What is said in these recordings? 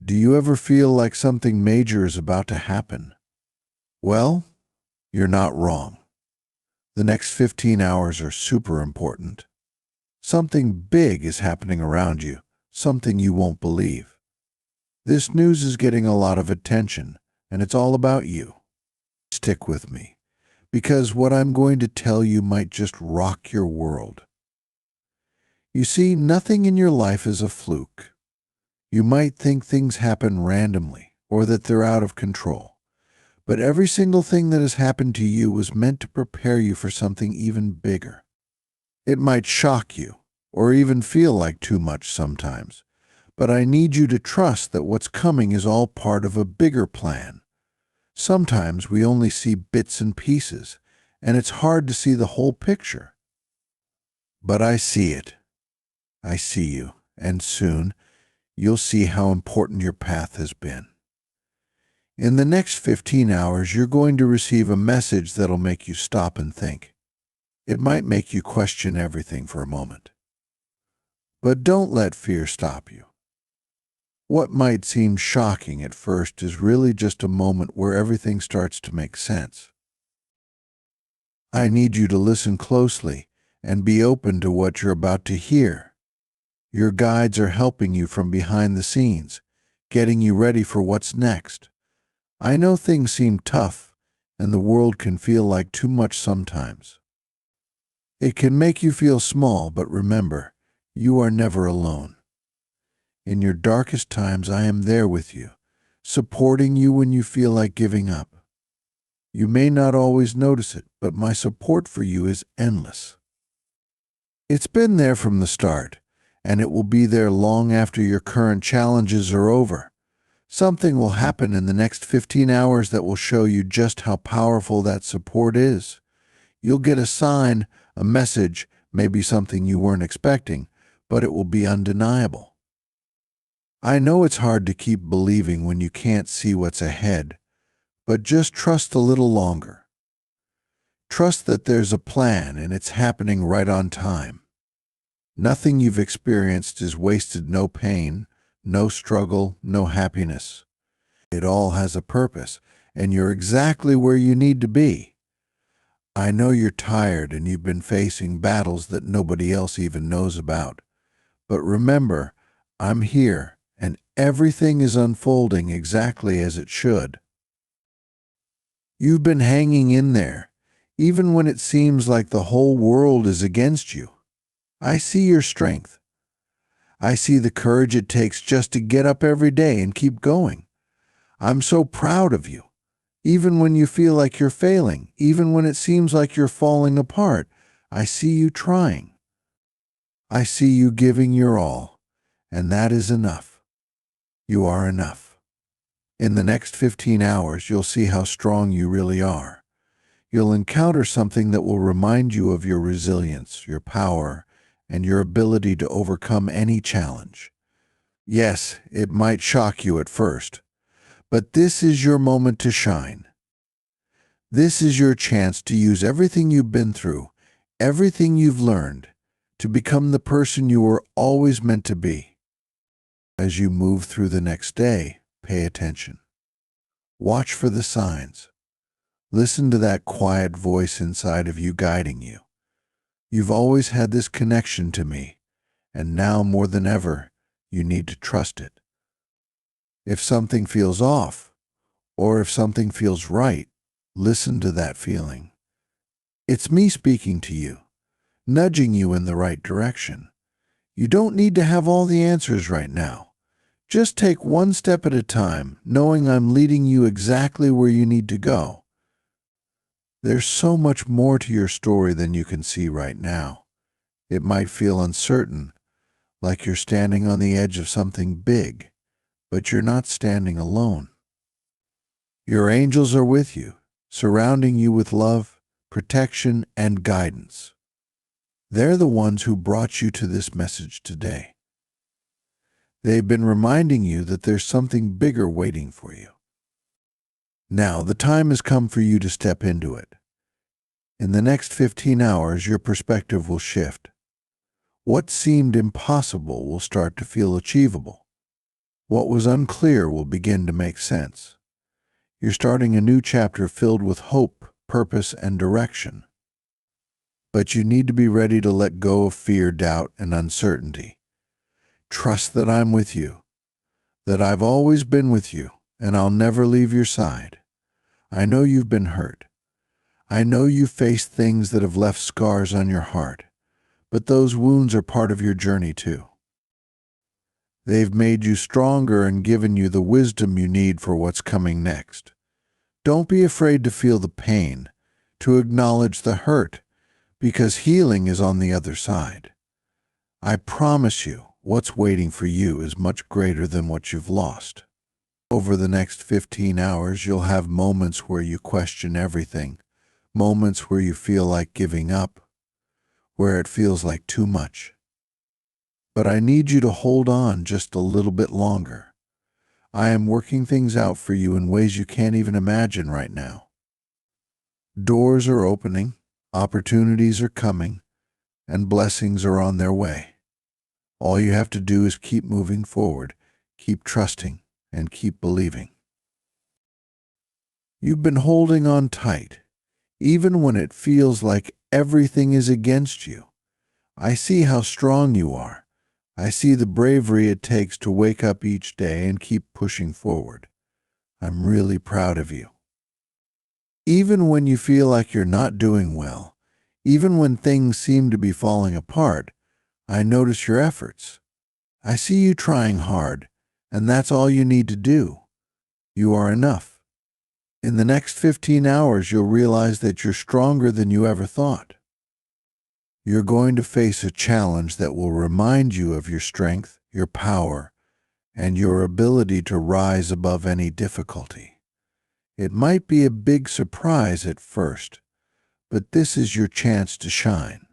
Do you ever feel like something major is about to happen? Well, you're not wrong. The next 15 hours are super important. Something big is happening around you, something you won't believe. This news is getting a lot of attention, and it's all about you. Stick with me, because what I'm going to tell you might just rock your world. You see, nothing in your life is a fluke. You might think things happen randomly, or that they're out of control. But every single thing that has happened to you was meant to prepare you for something even bigger. It might shock you, or even feel like too much sometimes, but I need you to trust that what's coming is all part of a bigger plan. Sometimes we only see bits and pieces, and it's hard to see the whole picture. But I see it. I see you, and soon you'll see how important your path has been. In the next 15 hours, you're going to receive a message that'll make you stop and think. It might make you question everything for a moment. But don't let fear stop you. What might seem shocking at first is really just a moment where everything starts to make sense. I need you to listen closely and be open to what you're about to hear. Your guides are helping you from behind the scenes, getting you ready for what's next. I know things seem tough, and the world can feel like too much sometimes. It can make you feel small, but remember, you are never alone. In your darkest times, I am there with you, supporting you when you feel like giving up. You may not always notice it, but my support for you is endless. It's been there from the start, and it will be there long after your current challenges are over. Something will happen in the next 15 hours that will show you just how powerful that support is. You'll get a sign, a message, maybe something you weren't expecting, but it will be undeniable. I know it's hard to keep believing when you can't see what's ahead, but just trust a little longer. Trust that there's a plan and it's happening right on time. Nothing you've experienced is wasted, no pain, no struggle, no happiness. It all has a purpose, and you're exactly where you need to be. I know you're tired and you've been facing battles that nobody else even knows about. But remember, I'm here, and everything is unfolding exactly as it should. You've been hanging in there, even when it seems like the whole world is against you. I see your strength. I see the courage it takes just to get up every day and keep going. I'm so proud of you. Even when you feel like you're failing, even when it seems like you're falling apart, I see you trying. I see you giving your all, and that is enough. You are enough. In the next 15 hours, you'll see how strong you really are. You'll encounter something that will remind you of your resilience, your power, and your ability to overcome any challenge. Yes, it might shock you at first, but this is your moment to shine. This is your chance to use everything you've been through, everything you've learned, to become the person you were always meant to be. As you move through the next day, pay attention. Watch for the signs. Listen to that quiet voice inside of you guiding you. You've always had this connection to me, and now more than ever, you need to trust it. If something feels off, or if something feels right, listen to that feeling. It's me speaking to you, nudging you in the right direction. You don't need to have all the answers right now. Just take one step at a time, knowing I'm leading you exactly where you need to go. There's so much more to your story than you can see right now. It might feel uncertain, like you're standing on the edge of something big, but you're not standing alone. Your angels are with you, surrounding you with love, protection, and guidance. They're the ones who brought you to this message today. They've been reminding you that there's something bigger waiting for you. Now, the time has come for you to step into it. In the next 15 hours, your perspective will shift. What seemed impossible will start to feel achievable. What was unclear will begin to make sense. You're starting a new chapter filled with hope, purpose, and direction. But you need to be ready to let go of fear, doubt, and uncertainty. Trust that I'm with you, that I've always been with you, and I'll never leave your side. I know you've been hurt. I know you've faced things that have left scars on your heart, but those wounds are part of your journey too. They've made you stronger and given you the wisdom you need for what's coming next. Don't be afraid to feel the pain, to acknowledge the hurt, because healing is on the other side. I promise you, what's waiting for you is much greater than what you've lost. Over the next 15 hours, you'll have moments where you question everything, moments where you feel like giving up, where it feels like too much. But I need you to hold on just a little bit longer. I am working things out for you in ways you can't even imagine right now. Doors are opening, opportunities are coming, and blessings are on their way. All you have to do is keep moving forward, keep trusting, and keep believing. You've been holding on tight, even when it feels like everything is against you. I see how strong you are. I see the bravery it takes to wake up each day and keep pushing forward. I'm really proud of you. Even when you feel like you're not doing well, even when things seem to be falling apart, I notice your efforts. I see you trying hard, and that's all you need to do. You are enough. In the next 15 hours, you'll realize that you're stronger than you ever thought. You're going to face a challenge that will remind you of your strength, your power, and your ability to rise above any difficulty. It might be a big surprise at first, but this is your chance to shine.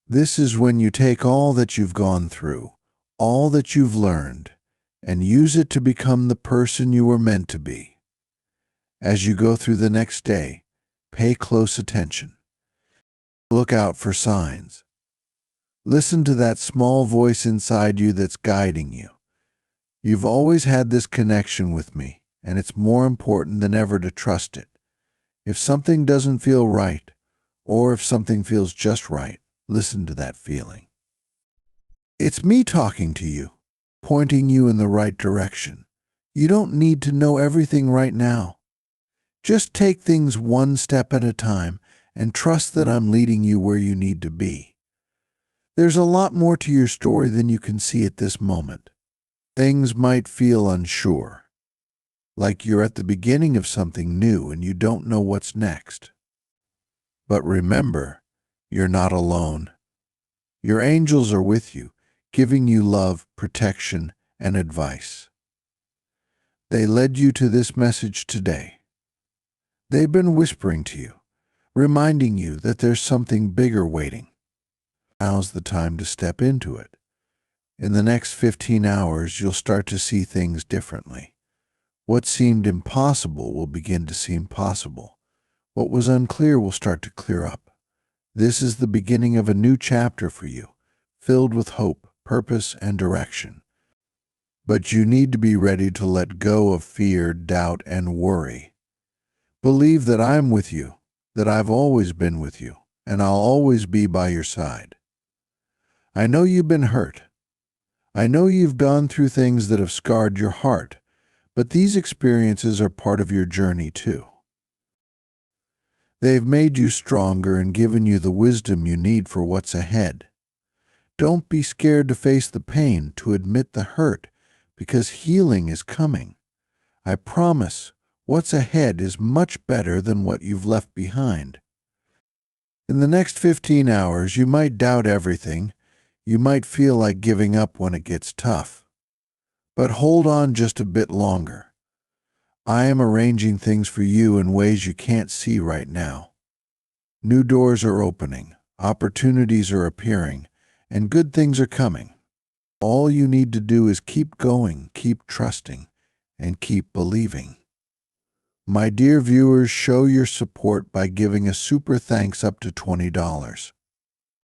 This is when you take all that you've gone through, all that you've learned, and use it to become the person you were meant to be. As you go through the next day, pay close attention. Look out for signs. Listen to that small voice inside you that's guiding you. You've always had this connection with me, and it's more important than ever to trust it. If something doesn't feel right, or if something feels just right, listen to that feeling. It's me talking to you, pointing you in the right direction. You don't need to know everything right now. Just take things one step at a time and trust that I'm leading you where you need to be. There's a lot more to your story than you can see at this moment. Things might feel unsure, like you're at the beginning of something new and you don't know what's next. But remember, you're not alone. Your angels are with you, giving you love, protection, and advice. They led you to this message today. They've been whispering to you, reminding you that there's something bigger waiting. Now's the time to step into it. In the next 15 hours, you'll start to see things differently. What seemed impossible will begin to seem possible. What was unclear will start to clear up. This is the beginning of a new chapter for you, filled with hope, purpose, and direction. But you need to be ready to let go of fear, doubt, and worry. Believe that I'm with you, that I've always been with you, and I'll always be by your side. I know you've been hurt. I know you've gone through things that have scarred your heart, but these experiences are part of your journey too. They've made you stronger and given you the wisdom you need for what's ahead. Don't be scared to face the pain, to admit the hurt, because healing is coming. I promise, what's ahead is much better than what you've left behind. In the next 15 hours, you might doubt everything. You might feel like giving up when it gets tough. But hold on just a bit longer. I am arranging things for you in ways you can't see right now. New doors are opening, opportunities are appearing, and good things are coming. All you need to do is keep going, keep trusting, and keep believing. My dear viewers, show your support by giving a super thanks up to $20.